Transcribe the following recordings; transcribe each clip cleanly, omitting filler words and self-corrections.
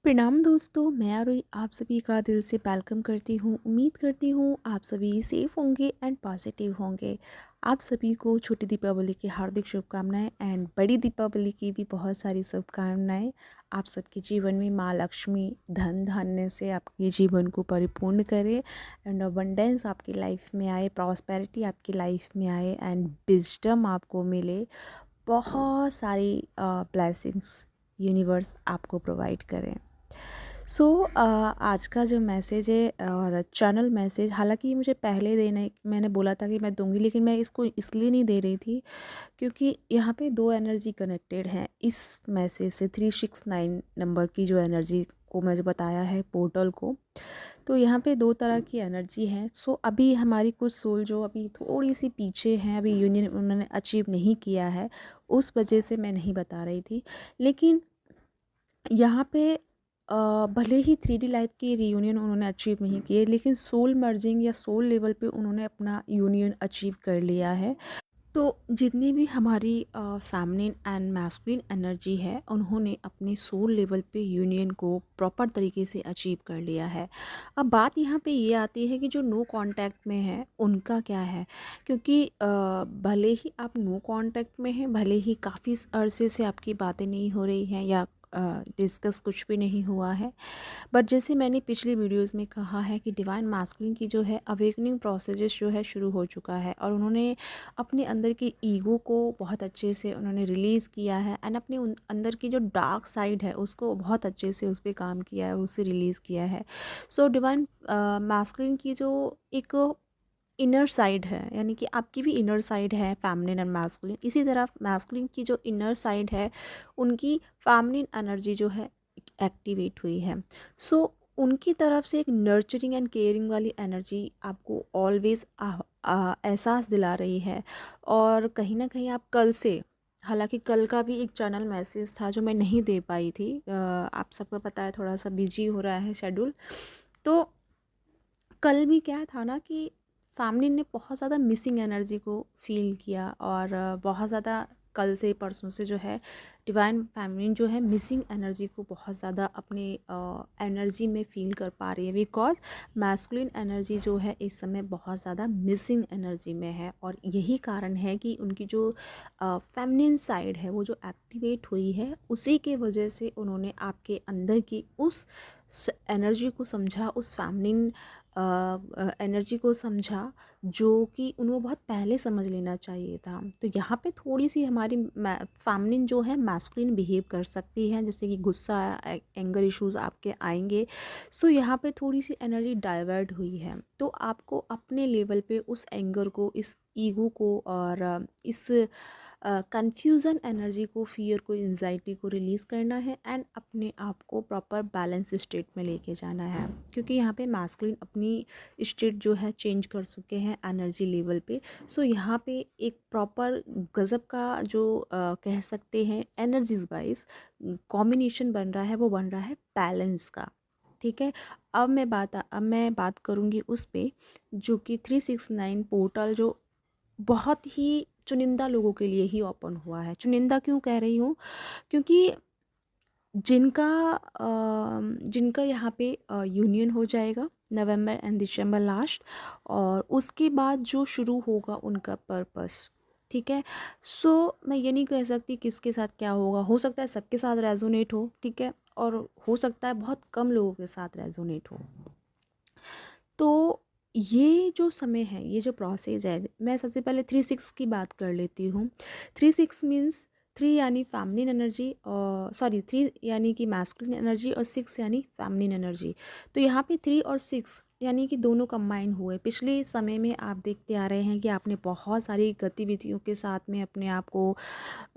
प्रणाम दोस्तों, मैं आरोही आप सभी का दिल से वेलकम करती हूँ। उम्मीद करती हूँ आप सभी सेफ होंगे एंड पॉजिटिव होंगे। आप सभी को छोटी दीपावली की हार्दिक शुभकामनाएं एंड बड़ी दीपावली की भी बहुत सारी शुभकामनाएं। आप सबके जीवन में माँ लक्ष्मी धन धान्य से आपके जीवन को परिपूर्ण करे एंड अबंडेंस आपकी लाइफ में आए, प्रॉस्पेरिटी आपकी लाइफ में आए एंड विजडम आपको मिले। बहुत सारी ब्लेसिंग्स यूनिवर्स आपको प्रोवाइड करें। आज का जो मैसेज है और चैनल मैसेज, हालांकि ये मुझे पहले देने मैंने बोला था कि मैं दूंगी, लेकिन मैं इसको इसलिए नहीं दे रही थी क्योंकि यहाँ पे दो एनर्जी कनेक्टेड हैं इस मैसेज से। 369 नंबर की जो एनर्जी को मैं जो बताया है पोर्टल को, तो यहाँ पे दो तरह की एनर्जी है। अभी हमारी कुछ सोल जो अभी थोड़ी सी पीछे हैं, अभी यूनियन उन्होंने अचीव नहीं किया है, उस वजह से मैं नहीं बता रही थी। लेकिन यहाँ पे भले ही 3D लाइफ की रीयूनियन उन्होंने अचीव नहीं किए, लेकिन सोल मर्जिंग या सोल लेवल पे उन्होंने अपना यूनियन अचीव कर लिया है। तो जितनी भी हमारी फेमिनिन एंड मैस्कुलिन एनर्जी है, उन्होंने अपने सोल लेवल पे यूनियन को प्रॉपर तरीके से अचीव कर लिया है। अब बात यहाँ पे ये आती है कि जो नो कांटेक्ट में है उनका क्या है, क्योंकि भले ही आप नो कांटेक्ट में हैं, भले ही काफ़ी अरसे से आपकी बातें नहीं हो रही हैं या डिस्कस कुछ भी नहीं हुआ है, बट जैसे मैंने पिछली वीडियोस में कहा है कि डिवाइन मास्कुलिन की जो है अवेकनिंग प्रोसेस जो है शुरू हो चुका है, और उन्होंने अपने अंदर की ईगो को बहुत अच्छे से उन्होंने रिलीज़ किया है एंड अपने अंदर की जो डार्क साइड है उसको बहुत अच्छे से उस पर काम किया है, उसे रिलीज़ किया है। डिवाइन मास्कुलिन की जो एक इनर साइड है, यानी कि आपकी भी इनर साइड है फेमिनिन एंड मैस्कुलिन, इसी तरह मैस्कुलिन की जो इनर साइड है उनकी फेमिनिन एनर्जी जो है एक्टिवेट हुई है। उनकी तरफ से एक नर्चरिंग एंड केयरिंग वाली एनर्जी आपको ऑलवेज एहसास दिला रही है। और कहीं ना कहीं आप कल से, हालांकि कल का भी एक चैनल मैसेज था जो मैं नहीं दे पाई थी, आप सबको पता है थोड़ा सा बिजी हो रहा है शेड्यूल। तो कल भी क्या था ना कि फैमिली ने बहुत ज़्यादा मिसिंग एनर्जी को फील किया, और बहुत ज़्यादा कल से परसों से जो है डिवाइन फैमिली जो है मिसिंग एनर्जी को बहुत ज़्यादा अपने एनर्जी में फील कर पा रही है, बिकॉज मैस्कुलिन एनर्जी जो है इस समय बहुत ज़्यादा मिसिंग एनर्जी में है। और यही कारण है कि उनकी जो फेमिनिन साइड है वो जो एक्टिवेट हुई है, उसी के वजह से उन्होंने आपके अंदर की उस एनर्जी को समझा, उस फेमिनिन एनर्जी को समझा, जो कि उन्हें बहुत पहले समझ लेना चाहिए था। तो यहाँ पे थोड़ी सी हमारी फेमिनिन जो है मैस्कुलिन बिहेव कर सकती है, जैसे कि गुस्सा, एंगर इश्यूज आपके आएंगे। यहाँ पे थोड़ी सी एनर्जी डाइवर्ट हुई है, तो आपको अपने लेवल पे उस एंगर को, इस ईगो को और इस कंफ्यूजन एनर्जी को, फियर को, एंजाइटी को रिलीज़ करना है एंड अपने आप को प्रॉपर बैलेंस स्टेट में लेके जाना है। क्योंकि यहाँ पे मास्कुलिन अपनी स्टेट जो है चेंज कर चुके हैं एनर्जी लेवल पे। यहाँ पे एक प्रॉपर गज़ब का जो कह सकते हैं एनर्जीज वाइज कॉम्बिनेशन बन रहा है, वो बन रहा है बैलेंस का। ठीक है, अब मैं बात करूँगी उस पे, जो कि 369 पोर्टल जो बहुत ही चुनिंदा लोगों के लिए ही ओपन हुआ है। चुनिंदा क्यों कह रही हूँ, क्योंकि जिनका जिनका यहाँ पे यूनियन हो जाएगा नवंबर एंड दिसंबर लास्ट, और उसके बाद जो शुरू होगा उनका पर्पस। ठीक है, मैं ये नहीं कह सकती किसके साथ क्या होगा, हो सकता है सबके साथ रेजोनेट हो, ठीक है, और हो सकता है बहुत कम लोगों के साथ रेजोनेट हो। तो ये जो समय है, ये जो प्रोसेस है, मैं सबसे पहले 3-6 की बात कर लेती हूँ। 3-6 मीन्स 3 यानी फैमिलिन एनर्जी, और सॉरी 3 यानी कि मैस्कुलिन एनर्जी, और 6 यानी फैमिलिन एनर्जी। तो यहाँ पे 3 और 6 यानी कि दोनों कंबाइन हुए। पिछले समय में आप देखते आ रहे हैं कि आपने बहुत सारी गतिविधियों के साथ में अपने आप को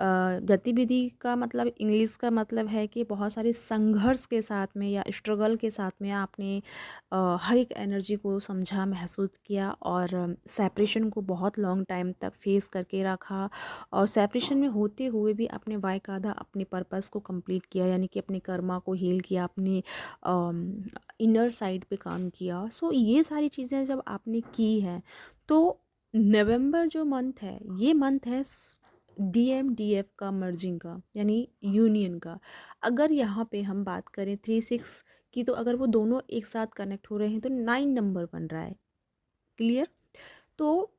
गतिविधि का मतलब इंग्लिश का मतलब है कि बहुत सारे संघर्ष के साथ में या स्ट्रगल के साथ में आपने हर एक एनर्जी को समझा, महसूस किया, और सेपरेशन को बहुत लॉन्ग टाइम तक फेस करके रखा, और सेपरेशन में होते हुए भी अपने वायकादा, अपने पर्पस को कंप्लीट किया, यानी कि अपने कर्मा को हील किया, अपने इनर साइड पे काम किया। ये सारी चीज़ें जब आपने की हैं, तो नवंबर जो मंथ है, ये मंथ है DMDF का मर्जिंग का, यानी यूनियन का। अगर यहाँ पे हम बात करें 3 6 की, तो अगर वो दोनों एक साथ कनेक्ट हो रहे हैं तो 9 नंबर बन रहा है। क्लियर? तो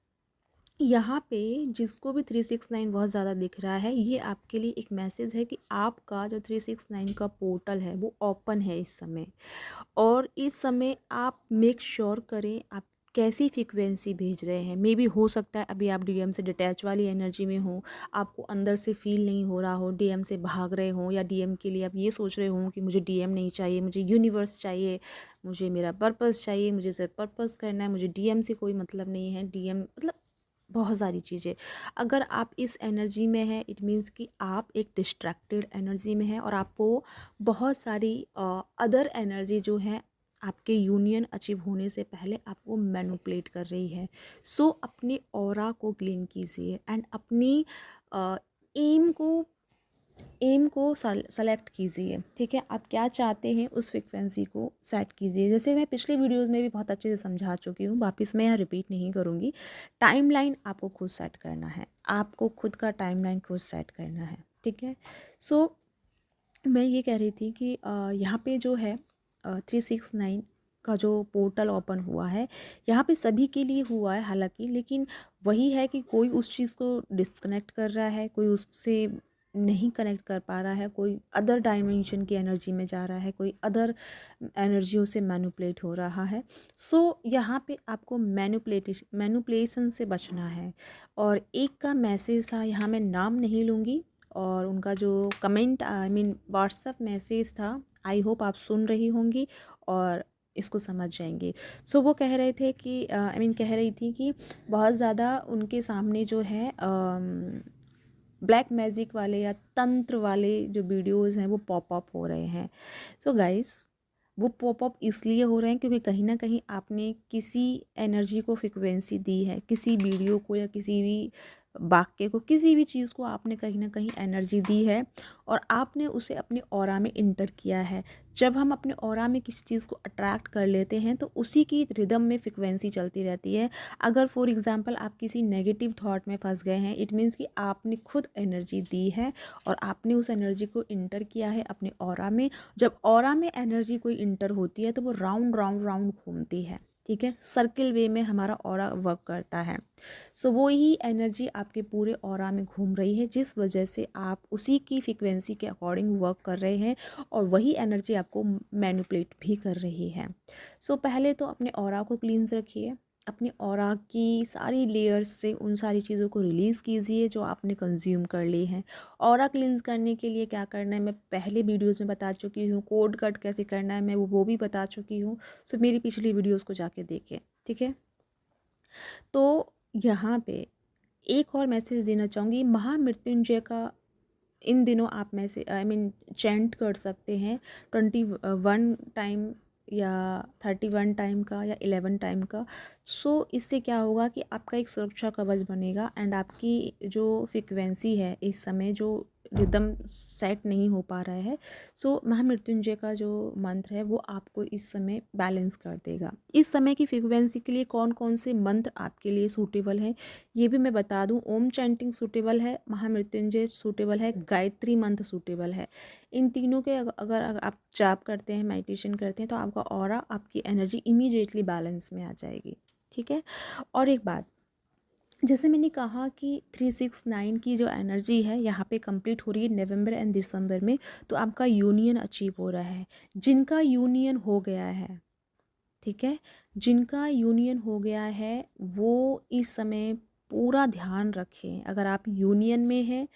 यहाँ पे जिसको भी 369 बहुत ज़्यादा दिख रहा है, ये आपके लिए एक मैसेज है कि आपका जो 369 का पोर्टल है वो ओपन है इस समय। और इस समय आप मेक श्योर करें आप कैसी फ्रीक्वेंसी भेज रहे हैं। मे बी हो सकता है अभी आप डीएम से डिटैच वाली एनर्जी में हो, आपको अंदर से फील नहीं हो रहा हो, डीएम से भाग रहे हो, या डीएम के लिए आप ये सोच रहे हो कि मुझे डीएम नहीं चाहिए, मुझे यूनिवर्स चाहिए, मुझे मेरा पर्पस चाहिए, मुझे सिर्फ पर्पस करना है, मुझे डीएम से कोई मतलब नहीं है। डीएम मतलब बहुत सारी चीज़ें। अगर आप इस एनर्जी में हैं, इट मीन्स कि आप एक डिस्ट्रैक्टेड एनर्जी में हैं और आपको बहुत सारी अदर एनर्जी जो है आपके यूनियन अचीव होने से पहले आपको मैनिपुलेट कर रही है। सो अपने ऑरा को क्लीन कीजिए एंड अपनी एम को सेलेक्ट कीजिए। ठीक है, आप क्या चाहते हैं उस फ्रिक्वेंसी को सेट कीजिए। जैसे मैं पिछले वीडियोस में भी बहुत अच्छे से समझा चुकी हूँ, वापस मैं यहाँ रिपीट नहीं करूँगी। टाइमलाइन आपको खुद सेट करना है, आपको खुद का टाइमलाइन खुद सेट करना है। ठीक है, सो मैं ये कह रही थी कि यहाँ पे जो है 369 का जो पोर्टल ओपन हुआ है, यहाँ पे सभी के लिए हुआ है हालांकि, लेकिन वही है कि कोई उस चीज़ को डिस्कनेक्ट कर रहा है, कोई उससे नहीं कनेक्ट कर पा रहा है, कोई अदर डायमेंशन की एनर्जी में जा रहा है, कोई अदर एनर्जियों से मैनिपुलेट हो रहा है। सो यहाँ पे आपको मैनिपुलेशन से बचना है। और एक का मैसेज था, यहाँ मैं नाम नहीं लूँगी, और उनका जो comment I mean WhatsApp message था, आई होप आप सुन रही होंगी और इसको समझ जाएंगे। सो वो कह रहे थे कि आई मीन कह रही थी कि बहुत ज़्यादा उनके सामने जो है ब्लैक मैजिक वाले या तंत्र वाले जो वीडियोस हैं वो पॉप अप हो रहे हैं। सो गाइस, वो पॉप अप इसलिए हो रहे हैं क्योंकि कहीं ना कहीं आपने किसी एनर्जी को फ्रिक्वेंसी दी है, किसी वीडियो को या किसी भी वाक्य को, किसी भी चीज़ को आपने कहीं ना कहीं एनर्जी दी है और आपने उसे अपने ऑरा में इंटर किया है। जब हम अपने ऑरा में किसी चीज़ को अट्रैक्ट कर लेते हैं तो उसी की रिदम में फ्रिक्वेंसी चलती रहती है। अगर फॉर एग्जांपल आप किसी नेगेटिव थॉट में फंस गए हैं, इट मीन्स कि आपने खुद एनर्जी दी है और आपने उस एनर्जी को इंटर किया है अपने ऑरा में। जब ऑरा में एनर्जी कोई इंटर होती है तो वो राउंड राउंड राउंड घूमती है। ठीक है, सर्किल वे में हमारा ऑरा वर्क करता है। सो वो ही एनर्जी आपके पूरे ऑरा में घूम रही है, जिस वजह से आप उसी की फ्रिक्वेंसी के अकॉर्डिंग वर्क कर रहे हैं और वही एनर्जी आपको मैनिपुलेट भी कर रही है। सो पहले तो अपने ऑरा को क्लींस रखिए, अपने ऑरा की सारी लेयर्स से उन सारी चीज़ों को रिलीज़ कीजिए जो आपने कंज्यूम कर ली हैं। ऑरा क्लींस करने के लिए क्या करना है मैं पहले वीडियोस में बता चुकी हूँ, कोड कट कैसे करना है मैं वो भी बता चुकी हूँ। सो मेरी पिछली वीडियोस को जाके देखें। ठीक है, तो यहाँ पे एक और मैसेज देना चाहूँगी, महामृत्युंजय का इन दिनों आप में से आई मीन चैंट कर सकते हैं 21 टाइम या 31 टाइम का या 11 टाइम का। सो इससे क्या होगा कि आपका एक सुरक्षा कवच बनेगा एंड आपकी जो फ्रिक्वेंसी है इस समय जो रिदम सेट नहीं हो पा रहा है, सो महामृत्युंजय का जो मंत्र है वो आपको इस समय बैलेंस कर देगा। इस समय की फ्रिक्वेंसी के लिए कौन कौन से मंत्र आपके लिए सूटेबल हैं ये भी मैं बता दूं। ओम चैंटिंग सूटेबल है, महामृत्युंजय सूटेबल है, गायत्री मंत्र सूटेबल है। इन तीनों के अगर आप जाप करते हैं, मेडिटेशन करते हैं तो आपका ऑरा, आपकी एनर्जी इमीडिएटली बैलेंस में आ जाएगी। ठीक है, और एक बात, जैसे मैंने कहा कि 369 की जो एनर्जी है यहाँ पे कंप्लीट हो रही है नवंबर एंड दिसंबर में, तो आपका यूनियन अचीव हो रहा है। जिनका यूनियन हो गया है, ठीक है, जिनका यूनियन हो गया है वो इस समय पूरा ध्यान रखें। अगर आप यूनियन में हैं,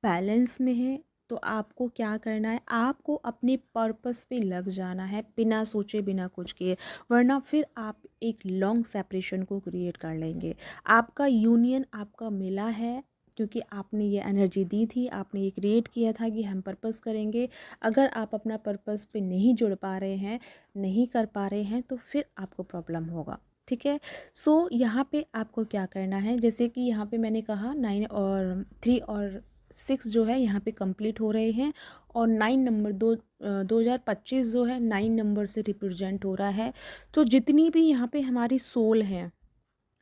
बैलेंस में हैं, तो आपको क्या करना है, आपको अपने पर्पस पे लग जाना है बिना सोचे बिना कुछ किए, वरना फिर आप एक लॉन्ग सेपरेशन को क्रिएट कर लेंगे। आपका यूनियन आपका मिला है क्योंकि आपने ये एनर्जी दी थी, आपने ये क्रिएट किया था कि हम पर्पस करेंगे। अगर आप अपना पर्पस पे नहीं जुड़ पा रहे हैं, नहीं कर पा रहे हैं, तो फिर आपको प्रॉब्लम होगा। ठीक है, सो यहाँ पे आपको क्या करना है, जैसे कि यहाँ पे मैंने कहा 9 और 3 और 6 जो है यहाँ पे कंप्लीट हो रहे हैं और 9 नंबर 2025 जो है 9 नंबर से रिप्रेजेंट हो रहा है। तो जितनी भी यहाँ पे हमारी सोल हैं,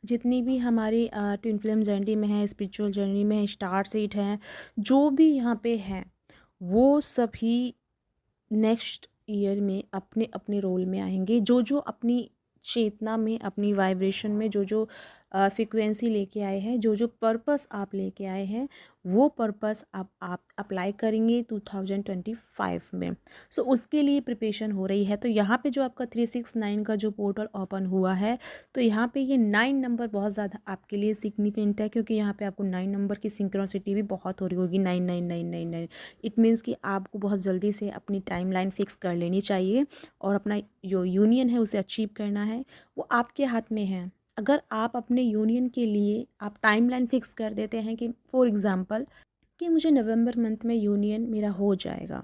जितनी भी हमारी ट्विन फ्लेम जर्नी में है, स्पिरिचुअल जर्नी में है, स्टार सीड हैं, जो भी यहाँ पे हैं, वो सभी नेक्स्ट ईयर में अपने अपने रोल में आएंगे। जो जो अपनी चेतना में, अपनी वाइब्रेशन में जो जो फ्रिक्वेंसी लेके आए हैं, जो जो पर्पस आप लेके आए हैं, वो पर्पस आप अप्लाई करेंगे 2025 में। सो उसके लिए प्रिपरेशन हो रही है। तो यहाँ पे जो आपका 369 का जो पोर्टल ओपन हुआ है, तो यहाँ पे ये 9 नंबर बहुत ज़्यादा आपके लिए सिग्निफिकेंट है, क्योंकि यहाँ पे आपको 9 नंबर की सिंक्रोनिसिटी भी बहुत हो रही होगी। 99999। इट मीन्स कि आपको बहुत जल्दी से अपनी टाइमलाइन फिक्स कर लेनी चाहिए और अपना जो यूनियन है उसे अचीव करना है, वो आपके हाथ में है। अगर आप अपने यूनियन के लिए आप टाइमलाइन फिक्स कर देते हैं कि फॉर एग्ज़ाम्पल कि मुझे नवंबर मंथ में यूनियन मेरा हो जाएगा,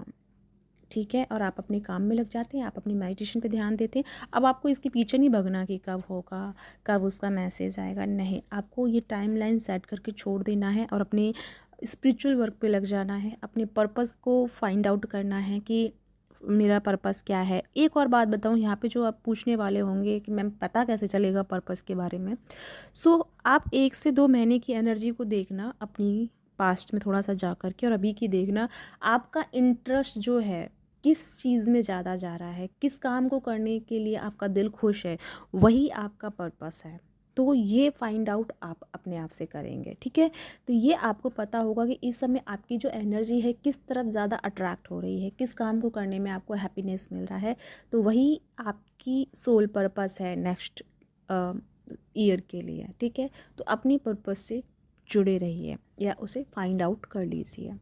ठीक है, और आप अपने काम में लग जाते हैं, आप अपनी मेडिटेशन पे ध्यान देते हैं। अब आपको इसके पीछे नहीं भगना कि कब होगा, कब उसका मैसेज आएगा, नहीं, आपको ये टाइमलाइन सेट करके छोड़ देना है और अपने स्पिरिचुअल वर्क पे लग जाना है। अपने पर्पस को फाइंड आउट करना है कि मेरा पर्पस क्या है। एक और बात बताऊँ यहाँ पे, जो आप पूछने वाले होंगे कि मैम पता कैसे चलेगा पर्पस के बारे में। सो आप 1 से 2 महीने की एनर्जी को देखना, अपनी पास्ट में थोड़ा सा जा कर के, और अभी की देखना, आपका इंटरेस्ट जो है किस चीज़ में ज़्यादा जा रहा है, किस काम को करने के लिए आपका दिल खुश है, वही आपका पर्पस है। तो ये फाइंड आउट आप अपने आप से करेंगे, ठीक है। तो ये आपको पता होगा कि इस समय आपकी जो एनर्जी है किस तरफ ज़्यादा अट्रैक्ट हो रही है, किस काम को करने में आपको हैप्पीनेस मिल रहा है। तो वही आपकी सोल पर्पस है नेक्स्ट ईयर के लिए, ठीक है। तो अपनी पर्पस से जुड़े रहिए या उसे फाइंड आउट कर लीजिए।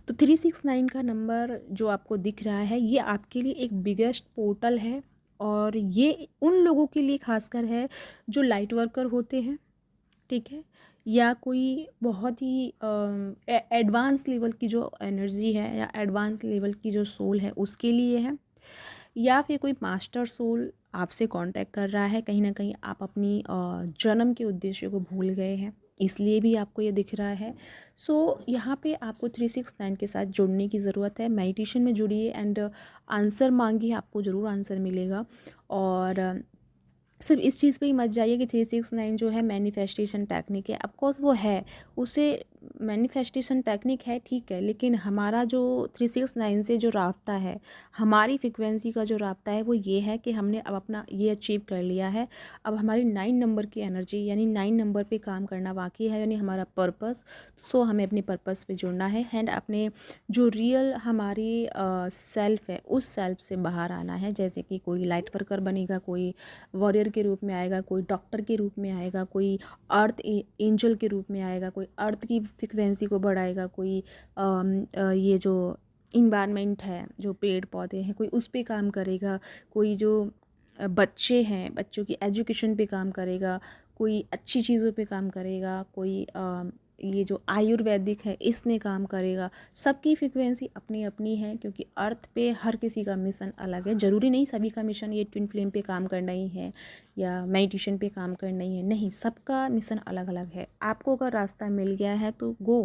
तो 369 का नंबर जो आपको दिख रहा है, ये आपके लिए एक बिगेस्ट पोर्टल है, और ये उन लोगों के लिए खासकर है जो लाइट वर्कर होते हैं, ठीक है, या कोई बहुत ही एडवांस लेवल की जो एनर्जी है या एडवांस लेवल की जो सोल है उसके लिए है, या फिर कोई मास्टर सोल आपसे कांटेक्ट कर रहा है। कहीं ना कहीं आप अपनी जन्म के उद्देश्य को भूल गए हैं, इसलिए भी आपको ये दिख रहा है। सो यहाँ पे आपको 369 के साथ जुड़ने की ज़रूरत है। मेडिटेशन में जुड़िए एंड आंसर मांगिए, आपको ज़रूर आंसर मिलेगा। और सिर्फ इस चीज़ पे ही मत जाइए कि 369 जो है मैनिफेस्टेशन टेक्निक है। ऑफकोर्स वो है, उसे मैनिफेस्टेशन टेक्निक है, ठीक है, लेकिन हमारा जो 369 से जो राब्ता है, हमारी फ्रिक्वेंसी का जो राब्ता है, वो ये है कि हमने अब अपना ये अचीव कर लिया है। अब हमारी 9 नंबर की एनर्जी यानी 9 नंबर पे काम करना बाकी है, यानी हमारा पर्पस। सो हमें अपने पर्पस पे जुड़ना है एंड अपने जो रियल हमारी सेल्फ है, उस सेल्फ से बाहर आना है। जैसे कि कोई लाइट वर्कर बनेगा, कोई वॉरियर के रूप में आएगा, कोई डॉक्टर के रूप में आएगा, कोई अर्थ एंजल के रूप में आएगा, कोई अर्थ की फ्रिक्वेंसी को बढ़ाएगा, कोई ये जो इन्वायरमेंट है, जो पेड़ पौधे हैं, कोई उस पे काम करेगा, कोई जो बच्चे हैं, बच्चों की एजुकेशन पे काम करेगा, कोई अच्छी चीज़ों पे काम करेगा, कोई ये जो आयुर्वेदिक है इसने काम करेगा। सबकी फ्रिक्वेंसी अपनी अपनी है, क्योंकि अर्थ पे हर किसी का मिशन अलग है। ज़रूरी नहीं सभी का मिशन ये ट्विन फ्लेम पे काम करना ही है या मेडिटेशन पे काम करना ही है, नहीं, सबका मिशन अलग अलग है। आपको अगर रास्ता मिल गया है तो go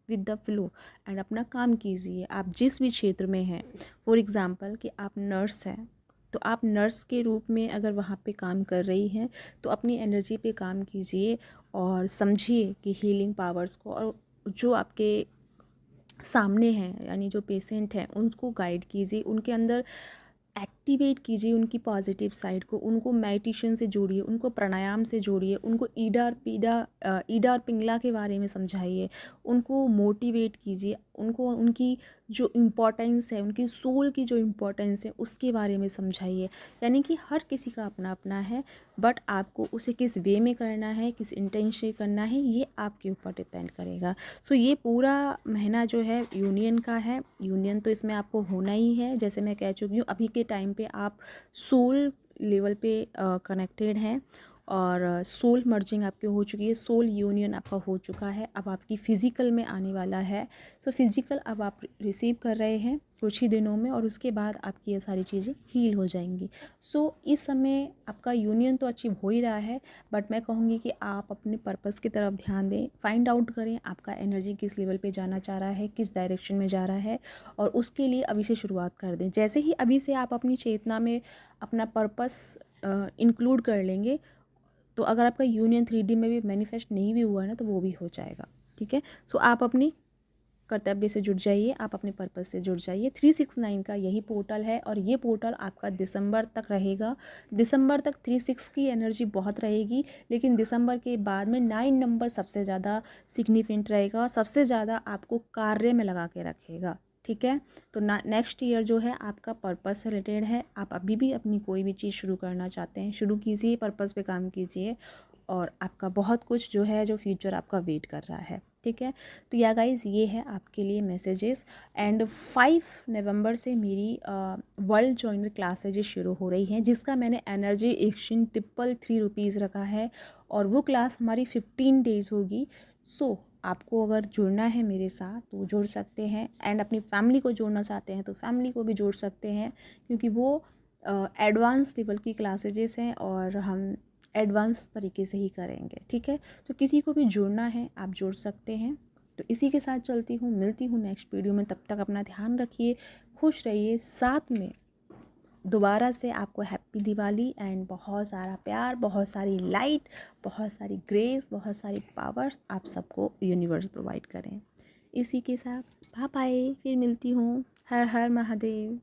with the flow and अपना काम कीजिए। आप जिस भी क्षेत्र में हैं, फॉर एग्ज़ाम्पल कि आप नर्स हैं, तो आप नर्स के रूप में अगर वहाँ पे काम कर रही हैं, तो अपनी एनर्जी पे काम कीजिए और समझिए कि हीलिंग पावर्स को, और जो आपके सामने हैं यानी जो पेशेंट हैं उनको गाइड कीजिए, उनके अंदर एक्टिवेट कीजिए उनकी पॉजिटिव साइड को, उनको मेडिटेशन से जोड़िए, उनको प्राणायाम से जोड़िए, उनको ईडा और ईडा और पिंगला के बारे में समझाइए, उनको मोटिवेट कीजिए, उनको उनकी जो इम्पोर्टेंस है, उनकी सोल की जो इम्पोर्टेंस है उसके बारे में समझाइए। यानी कि हर किसी का अपना अपना है, बट आपको उसे किस वे में करना है, किस इंटेंशन से करना है, ये आपके ऊपर डिपेंड करेगा। सो ये पूरा महीना जो है यूनियन का है। यूनियन तो इसमें आपको होना ही है, जैसे मैं कह चुकी हूँ, अभी के टाइम पे आप सोल लेवल पे कनेक्टेड हैं और सोल मर्जिंग आपकी हो चुकी है, सोल यूनियन आपका हो चुका है। अब आपकी फ़िज़िकल में आने वाला है। सो फिज़िकल अब आप रिसीव कर रहे हैं कुछ ही दिनों में, और उसके बाद आपकी ये सारी चीज़ें हील हो जाएंगी। सो इस समय आपका यूनियन तो अचीव हो ही रहा है, बट मैं कहूँगी कि आप अपने पर्पस की तरफ ध्यान दें, फाइंड आउट करें आपका एनर्जी किस लेवल पे जाना चाह रहा है, किस डायरेक्शन में जा रहा है, और उसके लिए अभी से शुरुआत कर दें। जैसे ही अभी से आप अपनी चेतना में अपना पर्पस इंक्लूड कर लेंगे, तो अगर आपका यूनियन 3D में भी मैनिफेस्ट नहीं भी हुआ है ना, तो वो भी हो जाएगा। ठीक है, सो आप अपनी कर्तव्य से जुड़ जाइए, आप अपने पर्पस से जुड़ जाइए। 369 का यही पोर्टल है और ये पोर्टल आपका दिसंबर तक रहेगा। दिसंबर तक 36 की एनर्जी बहुत रहेगी, लेकिन दिसंबर के बाद में 9 नंबर सबसे ज़्यादा सिग्निफिकेंट रहेगा, सबसे ज़्यादा आपको कार्य में लगा के रखेगा। ठीक है, तो नेक्स्ट ईयर जो है आपका पर्पस से रिलेटेड है। आप अभी भी अपनी कोई भी चीज़ शुरू करना चाहते हैं, शुरू कीजिए, पर्पस पे काम कीजिए और आपका बहुत कुछ जो है, जो फ्यूचर आपका वेट कर रहा है। ठीक है, तो या गाइज़ ये है आपके लिए मैसेजेस। एंड 5 नवंबर से मेरी वर्ल्ड जॉइनर क्लासेज शुरू हो रही हैं, जिसका मैंने एनर्जी एक्सचेंज 333 रुपीज़ रखा है और वो क्लास हमारी 15 डेज़ होगी। सो आपको अगर जुड़ना है मेरे साथ तो जुड़ सकते हैं, एंड अपनी फैमिली को जोड़ना चाहते हैं तो फैमिली को भी जोड़ सकते हैं, क्योंकि वो एडवांस लेवल की क्लासेजेस हैं और हम एडवांस तरीके से ही करेंगे। ठीक है, तो किसी को भी जुड़ना है आप जुड़ सकते हैं। तो इसी के साथ चलती हूँ, मिलती हूँ नेक्स्ट वीडियो में। तब तक अपना ध्यान रखिए, खुश रहिए, साथ में दोबारा से आपको हैप्पी दिवाली एंड बहुत सारा प्यार, बहुत सारी लाइट, बहुत सारी ग्रेस, बहुत सारी पावर्स आप सबको यूनिवर्स प्रोवाइड करें। इसी के साथ बाय बाय, फिर मिलती हूँ। हर हर महादेव।